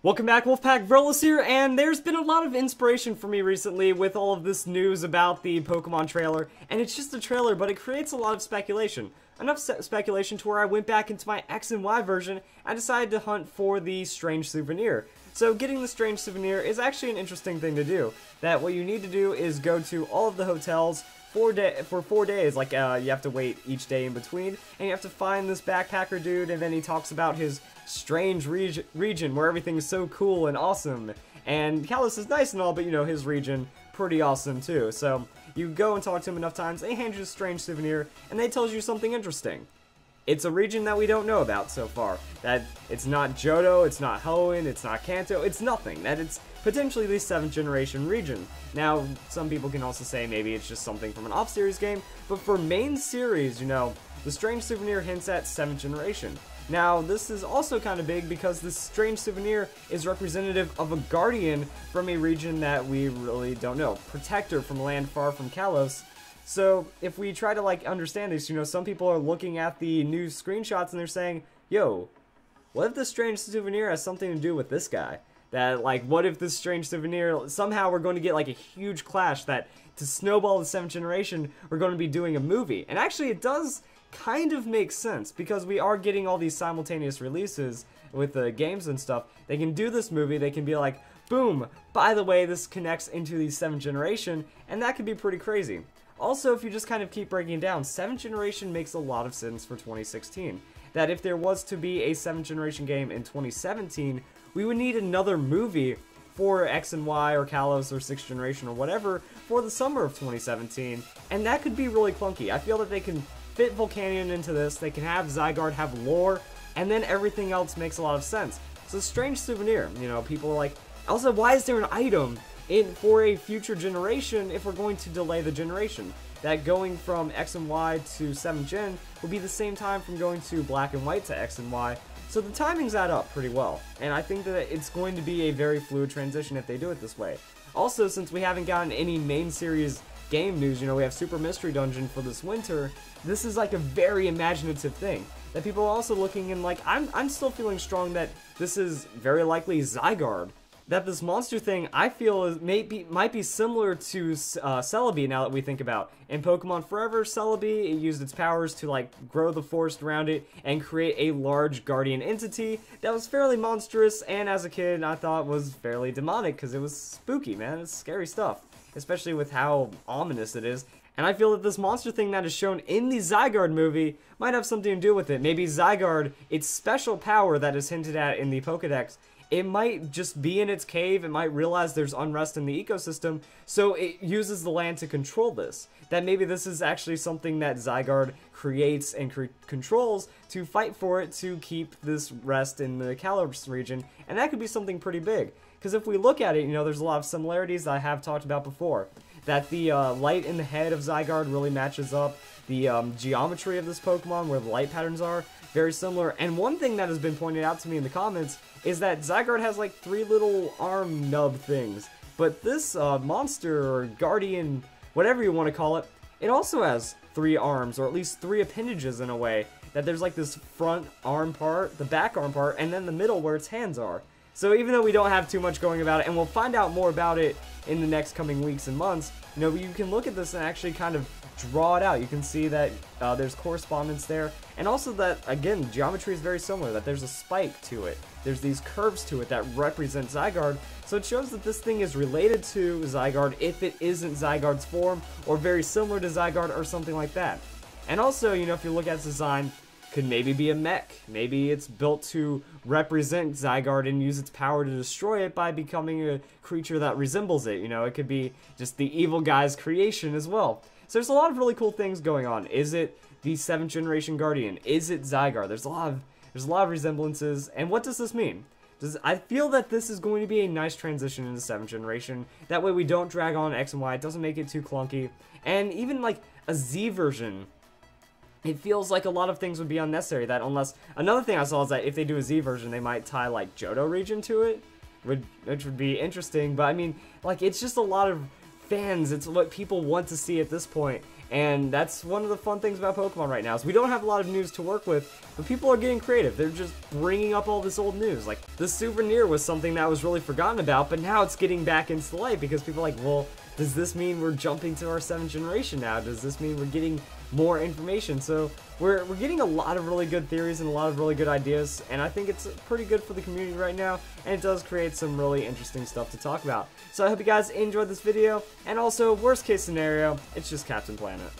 Welcome back, Wolfpack Verlis here, and there's been a lot of inspiration for me recently with all of this news about the Pokemon trailer, and it's just a trailer, but it creates a lot of speculation. Enough speculation to where I went back into my X and Y version and decided to hunt for the Strange Souvenir. So getting the Strange Souvenir is actually an interesting thing to do. That what you need to do is go to all of the hotels for 4 days, like you have to wait each day in between, and you have to find this backpacker dude, and then he talks about his strange region where everything is so cool and awesome. And Kalos is nice and all, but you know, his region, pretty awesome too. So you go and talk to him enough times, they hand you a Strange Souvenir, and they tells you something interesting. It's a region that we don't know about so far. That it's not Johto, it's not Hoenn, it's not Kanto, it's nothing. That it's potentially the 7th generation region. Now, some people can also say maybe it's just something from an off-series game, but for main series, you know, the Strange Souvenir hints at 7th generation. Now, this is also kind of big because this Strange Souvenir is representative of a Guardian from a region that we really don't know. Protector from a land far from Kalos. So, if we try to, like, understand this, you know, some people are looking at the new screenshots and they're saying, yo, what if the Strange Souvenir has something to do with this guy? That, like, what if this Strange Souvenir, somehow we're going to get, like, a huge clash that, to snowball the 7th generation, we're going to be doing a movie. And actually, it does kind of make sense, because we are getting all these simultaneous releases with the games and stuff. They can do this movie, they can be like, boom, by the way, this connects into the 7th generation, and that could be pretty crazy. Also, if you just kind of keep breaking it down, 7th generation makes a lot of sense for 2016. That if there was to be a 7th generation game in 2017, we would need another movie for X and Y or Kalos or 6th generation or whatever for the summer of 2017, and that could be really clunky. I feel that they can fit Volcanion into this, they can have Zygarde have lore, and then everything else makes a lot of sense. So Strange Souvenir, you know, people are like, also, why is there an item for a future generation if we're going to delay the generation? That going from X and Y to 7th gen will be the same time from going to Black and White to X and Y, so the timings add up pretty well, and I think that it's going to be a very fluid transition if they do it this way. Also, since we haven't gotten any main series game news, you know, we have Super Mystery Dungeon for this winter, this is like a very imaginative thing that people are also looking in, like, I'm still feeling strong that this is very likely Zygarde. That this monster thing, I feel, is might be similar to Celebi now that we think about. In Pokemon Forever, Celebi, it used its powers to, like, grow the forest around it and create a large guardian entity that was fairly monstrous, and as a kid, I thought was fairly demonic, because it was spooky, man. It's scary stuff, especially with how ominous it is. And I feel that this monster thing that is shown in the Zygarde movie might have something to do with it. Maybe Zygarde, its special power that is hinted at in the Pokedex, it might just be in its cave, it might realize there's unrest in the ecosystem, so it uses the land to control this. That maybe this is actually something that Zygarde creates and controls to fight for it to keep this rest in the Kalos region, and that could be something pretty big. Because if we look at it, you know, there's a lot of similarities that I have talked about before. That the light in the head of Zygarde really matches up. The geometry of this Pokemon, where the light patterns are, very similar. And one thing that has been pointed out to me in the comments is that Zygarde has like 3 little arm nub things. But this monster, or guardian, whatever you want to call it, it also has 3 arms, or at least 3 appendages in a way. That there's like this front arm part, the back arm part, and then the middle where its hands are. So even though we don't have too much going about it, and we'll find out more about it in the next coming weeks and months, you know, you can look at this and actually kind of draw it out. You can see that there's correspondence there, and also that, again, geometry is very similar, that there's a spike to it. There's these curves to it that represent Zygarde, so it shows that this thing is related to Zygarde if it isn't Zygarde's form, or very similar to Zygarde, or something like that. And also, you know, if you look at its design, could maybe be a mech. Maybe it's built to represent Zygarde and use its power to destroy it by becoming a creature that resembles it. You know, it could be just the evil guy's creation as well. So there's a lot of really cool things going on. Is it the 7th generation Guardian? Is it Zygarde? There's a lot of resemblances. And what does this mean? I feel that this is going to be a nice transition into 7th generation. That way we don't drag on X and Y. It doesn't make it too clunky. And even like a Z version, it feels like a lot of things would be unnecessary. That unless, another thing I saw is that if they do a Z version, they might tie like Johto region to it, which would be interesting. But I mean, like, it's just a lot of fans. It's what people want to see at this point, And that's one of the fun things about Pokemon right now, is we don't have a lot of news to work with, but people are getting creative. They're just bringing up all this old news. Like, the souvenir was something that was really forgotten about, but now it's getting back into the light because people are like, well, does this mean we're jumping to our 7th generation now? Does this mean we're getting more information? So we're getting a lot of really good theories and a lot of really good ideas, and I think it's pretty good for the community right now, and it does create some really interesting stuff to talk about. So I hope you guys enjoyed this video, and also, worst case scenario, it's just Captain Planet.